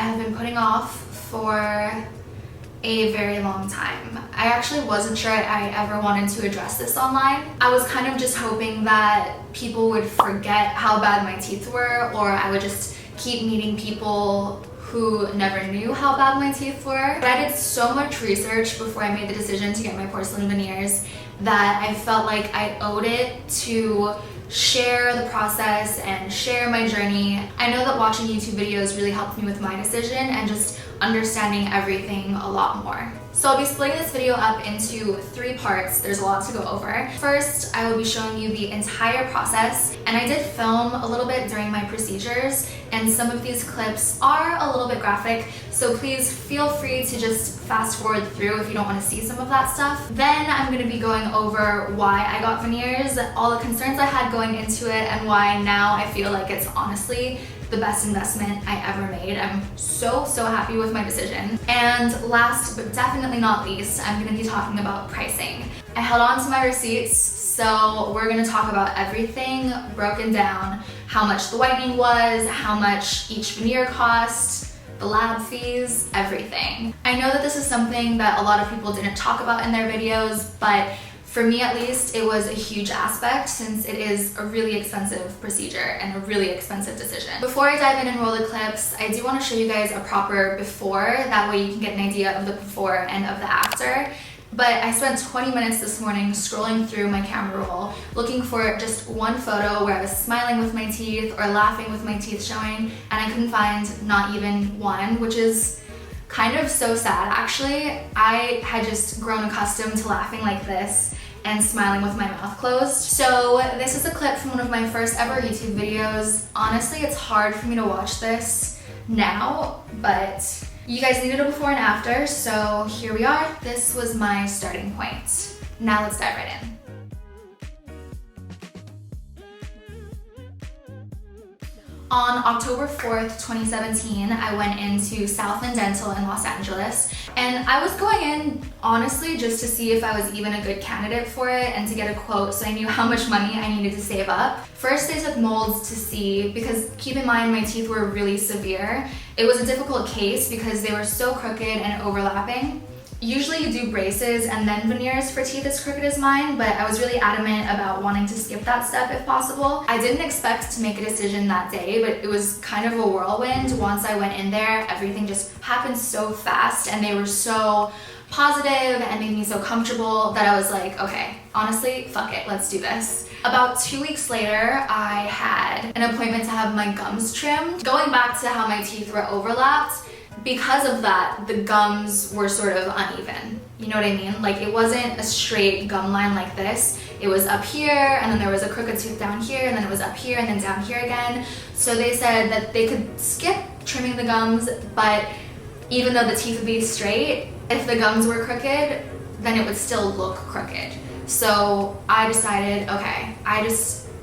have been putting off for a very long time. I actually wasn't sure I ever wanted to address this online. I was kind of just hoping that people would forget how bad my teeth were, or I would just keep meeting people who never knew how bad my teeth were. But I did so much research before I made the decision to get my porcelain veneers that I felt like I owed it to share the process and share my journey. I know that watching YouTube videos really helped me with my decision and just understanding everything a lot more. So I'll be splitting this video up into 3 parts. There's a lot to go over. First, I will be showing you the entire process, and I did film a little bit during my procedures, and some of these clips are a little bit graphic, so please feel free to just fast forward through if you don't want to see some of that stuff. Then I'm going to be going over why I got veneers, all the concerns I had going into it, and why now I feel like it's honestly the best investment I ever made. I'm so happy with my decision. And last but definitely not least, I'm gonna be talking about pricing. I held on to my receipts, so we're gonna talk about everything broken down, how much the whitening was, how much each veneer cost, the lab fees, everything. I know that this is something that a lot of people didn't talk about in their videos, but for me at least, it was a huge aspect since it is a really expensive procedure and a really expensive decision. Before I dive in and roll the clips, I do want to show you guys a proper before, that way you can get an idea of the before and of the after. But I spent 20 minutes this morning scrolling through my camera roll, looking for just one photo where I was smiling with my teeth or laughing with my teeth showing, and I couldn't find not even one, which is kind of so sad actually. I had just grown accustomed to laughing like this and smiling with my mouth closed. So this is a clip from one of my first ever YouTube videos. Honestly, it's hard for me to watch this now, but you guys needed a before and after, so here we are. This was my starting point. Now let's dive right in. On October 4th, 2017, I went into Southland Dental in Los Angeles, and I was going in honestly just to see if I was even a good candidate for it and to get a quote so I knew how much money I needed to save up. First, they took molds to see, because keep in mind my teeth were really severe. It was a difficult case because they were so crooked and overlapping. Usually you do braces and then veneers for teeth as crooked as mine, but I was really adamant about wanting to skip that step if possible. I didn't expect to make a decision that day, but it was kind of a whirlwind. Once I went in there, everything just happened so fast, and they were so positive and made me so comfortable that I was like, okay, honestly, fuck it, let's do this. About 2 weeks later, I had an appointment to have my gums trimmed. Going back to how my teeth were overlapped, because of that, the gums were sort of uneven. You know what I mean? Like, it wasn't a straight gum line like this. It was up here, and then there was a crooked tooth down here, and then it was up here, and then down here again. So they said that they could skip trimming the gums, but even though the teeth would be straight, if the gums were crooked, then it would still look crooked. So I decided, okay,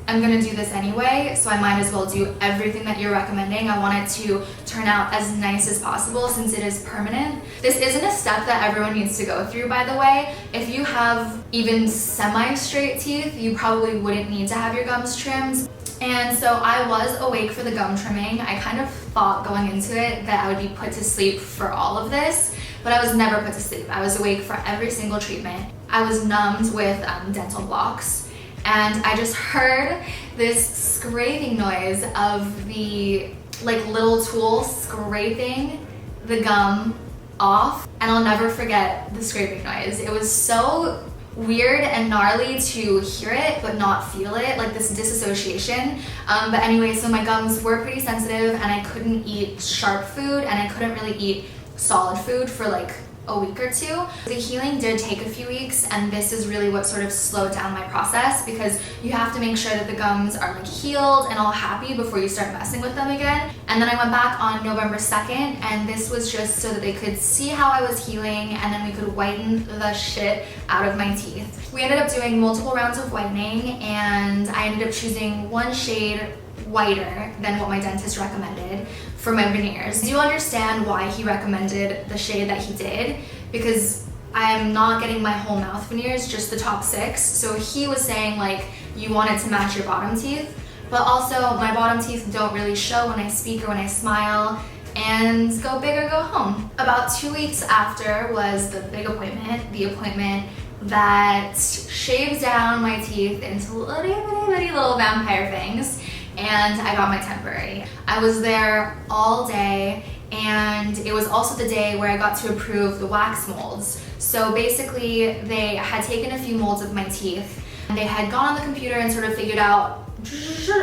I'm gonna do this anyway, so I might as well do everything that you're recommending. I want it to turn out as nice as possible since it is permanent. This isn't a step that everyone needs to go through, by the way. If you have even semi-straight teeth, you probably wouldn't need to have your gums trimmed. And so I was awake for the gum trimming. I kind of thought going into it that I would be put to sleep for all of this, but I was never put to sleep. I was awake for every single treatment. I was numbed with dental blocks. And I just heard this scraping noise of the little tool scraping the gum off, and I'll never forget the scraping noise. It was so weird and gnarly to hear it but not feel it, like this disassociation. But anyway, so my gums were pretty sensitive, and I couldn't eat sharp food, and I couldn't really eat solid food for like a week or two. The healing did take a few weeks, and this is really what sort of slowed down my process, because you have to make sure that the gums are like healed and all happy before you start messing with them again. And then I went back on November 2nd, and this was just so that they could see how I was healing, and then we could whiten the shit out of my teeth. We ended up doing multiple rounds of whitening, and I ended up choosing one shade whiter than what my dentist recommended for my veneers. Do you understand why he recommended the shade that he did? Because I am not getting my whole mouth veneers, just the top 6. So he was saying like you want it to match your bottom teeth, but also my bottom teeth don't really show when I speak or when I smile. and go big or go home. About 2 weeks after was the big appointment, the appointment that shaves down my teeth into itty little vampire things, and I got my temporary. I was there all day, and it was also the day where I got to approve the wax molds. So basically, they had taken a few molds of my teeth, and they had gone on the computer and sort of figured out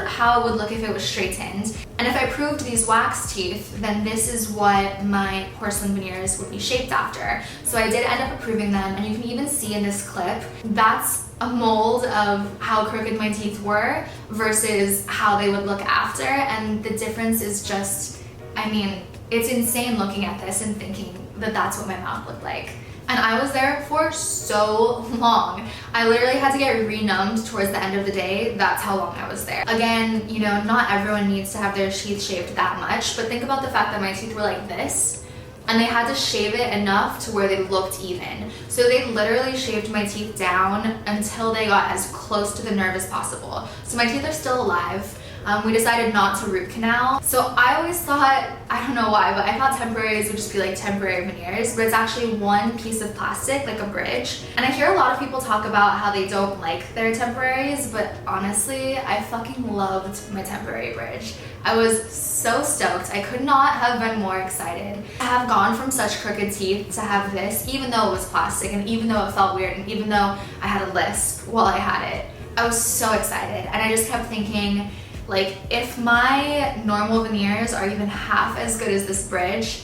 how it would look if it was straightened. And if I approved these wax teeth, then this is what my porcelain veneers would be shaped after. So I did end up approving them, and you can even see in this clip, that's a mold of how crooked my teeth were versus how they would look after. And the difference is just, I mean, it's insane looking at this and thinking that that's what my mouth looked like. And I was there for so long. I literally had to get renumbed towards the end of the day. That's how long I was there. Again, you know, not everyone needs to have their teeth shaved that much, but think about the fact that my teeth were like this, and they had to shave it enough to where they looked even. So they literally shaved my teeth down until they got as close to the nerve as possible. So my teeth are still alive. We decided not to root canal. So I always thought, I don't know why, but I thought temporaries would just be like temporary veneers, but it's actually one piece of plastic, like a bridge. And I hear a lot of people talk about how they don't like their temporaries, but honestly, I fucking loved my temporary bridge. I was so stoked. I could not have been more excited. I have gone from such crooked teeth to have this, even though it was plastic and even though it felt weird and even though I had a lisp while I had it. I was so excited, and I just kept thinking, like, if my normal veneers are even half as good as this bridge,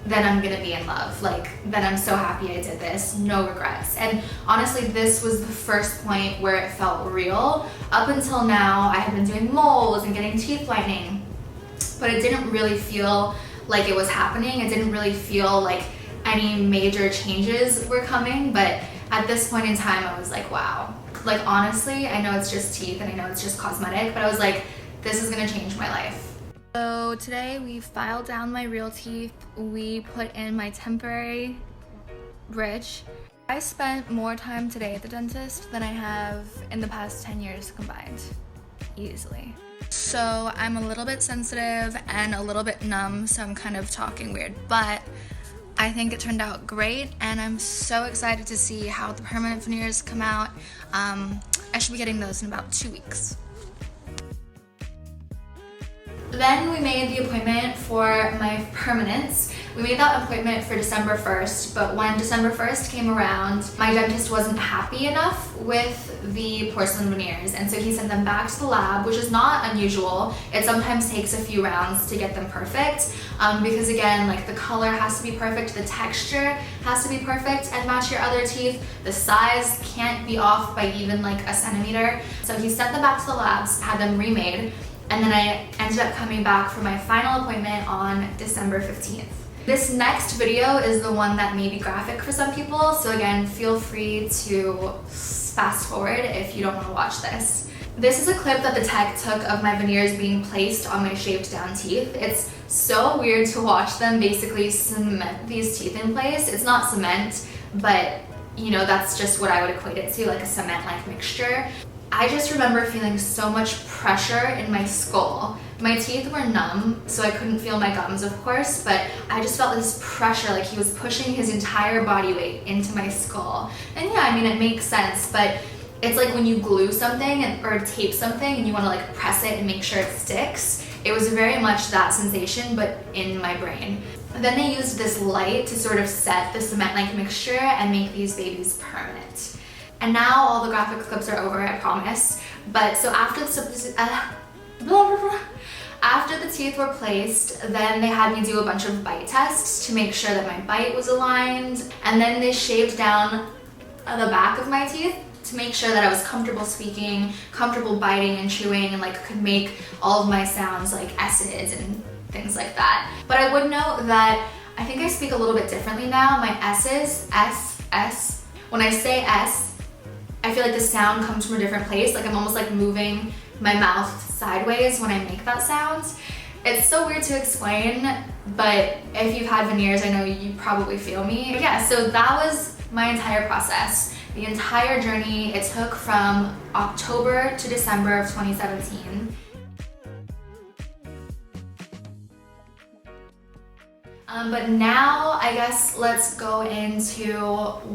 then I'm gonna be in love. Like, then I'm so happy I did this, no regrets. And honestly, this was the first point where it felt real. Up until now, I had been doing molds and getting teeth whitening, but it didn't really feel like it was happening. It didn't really feel like any major changes were coming, but at this point in time, I was like, wow. Like, honestly, I know it's just teeth and I know it's just cosmetic, but I was like, this is gonna change my life. So today we filed down my real teeth. We put in my temporary bridge. I spent more time today at the dentist than I have in the past 10 years combined, easily. So I'm a little bit sensitive and a little bit numb, so I'm kind of talking weird, but I think it turned out great, and I'm so excited to see how the permanent veneers come out. I should be getting those in about 2 weeks. Then we made the appointment for my permanents. We made that appointment for December 1st, but when December 1st came around, my dentist wasn't happy enough with the porcelain veneers, and so he sent them back to the lab, which is not unusual. It sometimes takes a few rounds to get them perfect, because again, like, the color has to be perfect, the texture has to be perfect and match your other teeth, the size can't be off by even like a centimeter. So he sent them back to the labs, had them remade, and then I ended up coming back for my final appointment on December 15th. This next video is the one that may be graphic for some people, so again, feel free to fast forward if you don't want to watch this. This is a clip that the tech took of my veneers being placed on my shaved down teeth. It's so weird to watch them basically cement these teeth in place. It's not cement, but you know, that's just what I would equate it to, like a cement-like mixture. I just remember feeling so much pressure in my skull. My teeth were numb, so I couldn't feel my gums, of course, but I just felt this pressure, like he was pushing his entire body weight into my skull. And yeah, I mean, it makes sense, but it's like when you glue something or tape something and you want to like press it and make sure it sticks. It was very much that sensation, but in my brain. Then they used this light to sort of set the cement-like mixture and make these babies permanent. And now all the graphic clips are over, I promise. But so after after the teeth were placed, then they had me do a bunch of bite tests to make sure that my bite was aligned. And then they shaved down the back of my teeth to make sure that I was comfortable speaking, comfortable biting and chewing, and like could make all of my sounds like S's and things like that. But I would note that I think I speak a little bit differently now. My S's, S, S. When I say S, I feel like the sound comes from a different place. Like I'm almost like moving my mouth sideways when I make that sound. It's so weird to explain, but if you've had veneers, I know you probably feel me. But yeah, so that was my entire process. The entire journey, it took from October to December of 2017. But now I guess let's go into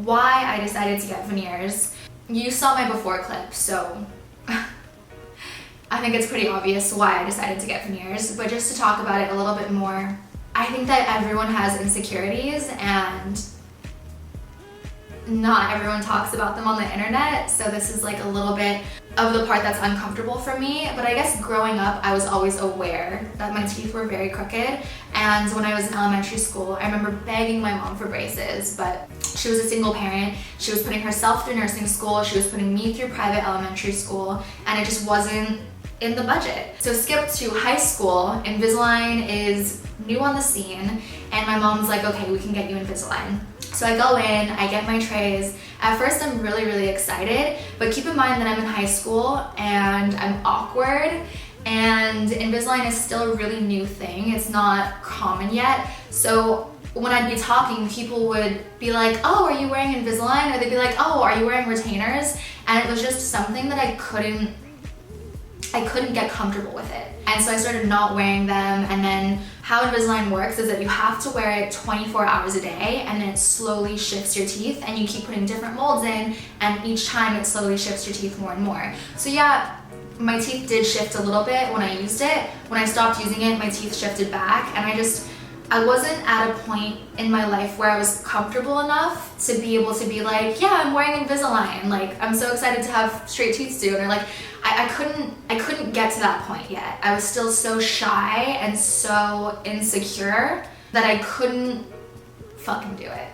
why I decided to get veneers. You saw my before clip, so I think it's pretty obvious why I decided to get veneers, but just to talk about it a little bit more, I think that everyone has insecurities and not everyone talks about them on the internet, so this is like a little bit of the part that's uncomfortable for me. But I guess growing up, I was always aware that my teeth were very crooked, and when I was in elementary school, I remember begging my mom for braces, but she was a single parent. She was putting herself through nursing school, she was putting me through private elementary school, and it just wasn't in the budget. So skip to high school, Invisalign is new on the scene, and my mom's like, okay, we can get you Invisalign. So I go in, I get my trays. At first I'm really excited, but keep in mind that I'm in high school and I'm awkward, and Invisalign is still a really new thing. It's not common yet. So when I'd be talking, people would be like, oh, are you wearing Invisalign? Or they'd be like, oh, are you wearing retainers? And it was just something that I couldn't get comfortable with it. And so I started not wearing them, and then how Invisalign works is that you have to wear it 24 hours a day, and then it slowly shifts your teeth, and you keep putting different molds in, and each time it slowly shifts your teeth more and more. So yeah, my teeth did shift a little bit when I used it. When I stopped using it, my teeth shifted back, and I wasn't at a point in my life where I was comfortable enough to be able to be like, yeah, I'm wearing Invisalign, like I'm so excited to have straight teeth soon, or like I couldn't get to that point yet. I was still so shy and so insecure that I couldn't fucking do it.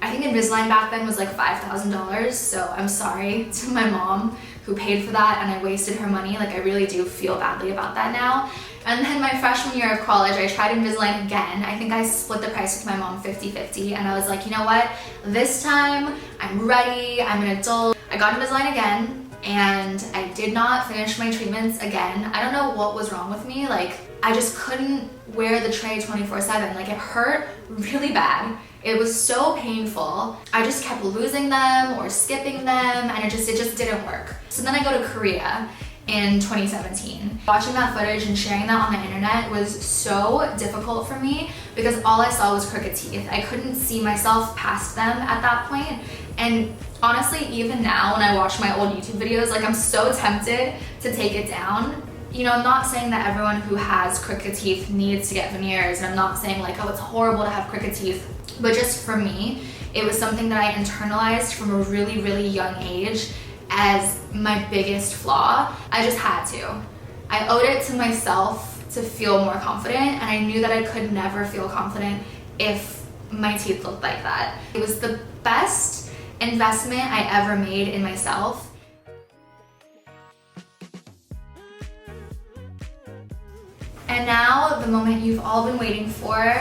I think Invisalign back then was like $5,000, so I'm sorry to my mom who paid for that, and I wasted her money. Like I really do feel badly about that now. And then my freshman year of college, I tried Invisalign again. I think I split the price with my mom 50-50, and I was like, you know what? This time I'm ready, I'm an adult. I got Invisalign again, and I did not finish my treatments again. I don't know what was wrong with me. Like I just couldn't wear the tray 24/7. Like it hurt really bad. It was so painful. I just kept losing them or skipping them, and it just didn't work. So then I go to Korea in 2017. Watching that footage and sharing that on the internet was so difficult for me because all I saw was crooked teeth. I couldn't see myself past them at that point. And honestly, even now when I watch my old YouTube videos, like I'm so tempted to take it down. You know, I'm not saying that everyone who has crooked teeth needs to get veneers, and I'm not saying like, oh, it's horrible to have crooked teeth, but just for me, it was something that I internalized from a really young age as my biggest flaw. I just had to. I owed it to myself to feel more confident, and I knew that I could never feel confident if my teeth looked like that. It was the best investment I ever made in myself. And now, the moment you've all been waiting for,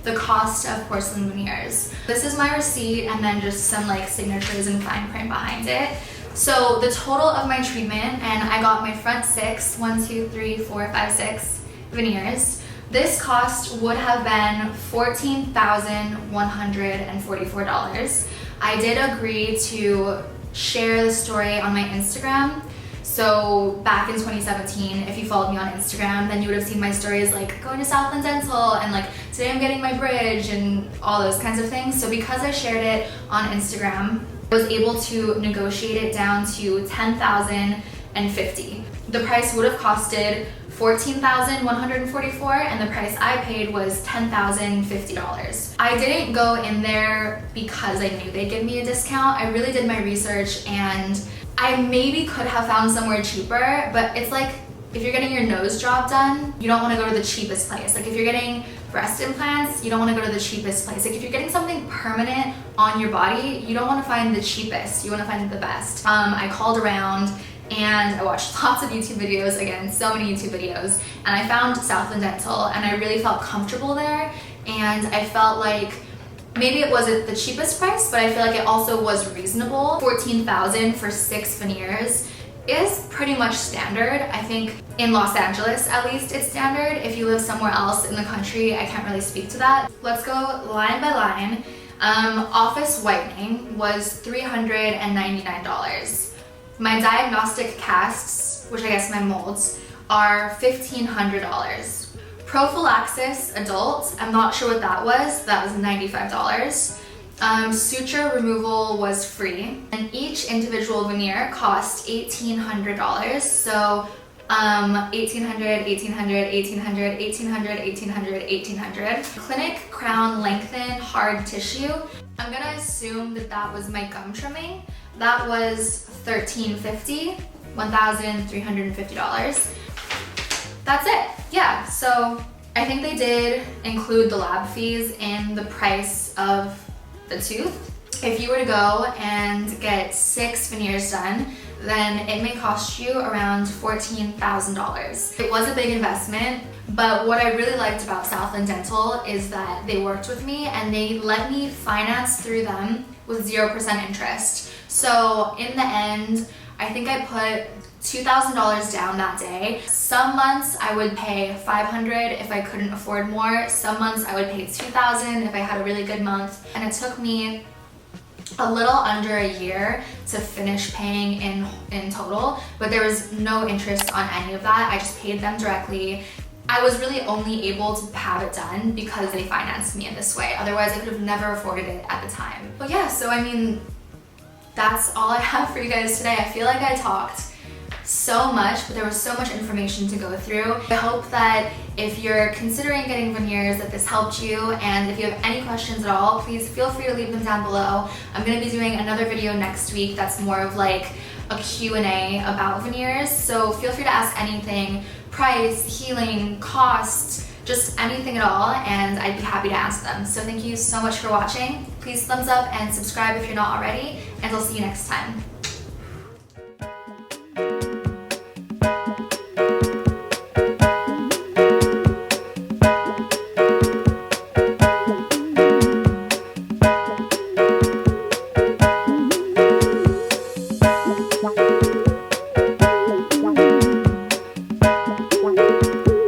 the cost of porcelain veneers. This is my receipt, and then just some like signatures and fine print behind it. So the total of my treatment, and I got my front 6, 1, 2, 3, 4, 5, 6 veneers. This cost would have been $14,144. I did agree to share the story on my Instagram. So back in 2017, if you followed me on Instagram, then you would have seen my stories like going to Southland Dental and like today I'm getting my bridge and all those kinds of things. So because I shared it on Instagram, I was able to negotiate it down to $10,050. The price would have costed $14,144, and the price I paid was $10,050. I didn't go in there because I knew they'd give me a discount. I really did my research, and I maybe could have found somewhere cheaper, but it's like if you're getting your nose job done, you don't want to go to the cheapest place. Like if you're getting breast implants, you don't want to go to the cheapest place. Like if you're getting something permanent on your body, you don't want to find the cheapest, you want to find the best. I called around and I watched lots of YouTube videos, again, so many YouTube videos, and I found Southland Dental, and I really felt comfortable there, and I felt like maybe it wasn't the cheapest price, but I feel like it also was reasonable. $14,000 for 6 veneers is pretty much standard. I think in Los Angeles, at least, it's standard. If you live somewhere else in the country, I can't really speak to that. Let's go line by line. Office whitening was $399. My diagnostic casts, which I guess my molds, are $1,500. Prophylaxis adult, I'm not sure what that was. That was $95. Suture removal was free, and each individual veneer cost $1,800. So $1,800, $1,800, $1,800, $1,800, $1,800, $1,800. Clinic crown lengthen hard tissue. I'm gonna assume that that was my gum trimming. That was $1,350, $1,350. That's it. Yeah, so I think they did include the lab fees in the price of the tooth. If you were to go and get 6 veneers done, then it may cost you around $14,000. It was a big investment, but what I really liked about Southland Dental is that they worked with me and they let me finance through them with 0% interest. So in the end, I think I put $2,000 down that day. Some months I would pay $500 if I couldn't afford more. Some months I would pay $2,000 if I had a really good month. And it took me a little under a year to finish paying in total, but there was no interest on any of that. I just paid them directly. I was really only able to have it done because they financed me in this way. Otherwise, I could have never afforded it at the time. But yeah, so I mean, that's all I have for you guys today. I feel like I talked so much, but there was so much information to go through. I hope that if you're considering getting veneers that this helped you, and if you have any questions at all, please feel free to leave them down below. I'm going to be doing another video next week that's more of like a Q&A about veneers, so feel free to ask anything, price, healing, cost, just anything at all, and I'd be happy to answer them. So thank you so much for watching. Please thumbs up and subscribe if you're not already, and I'll see you next time.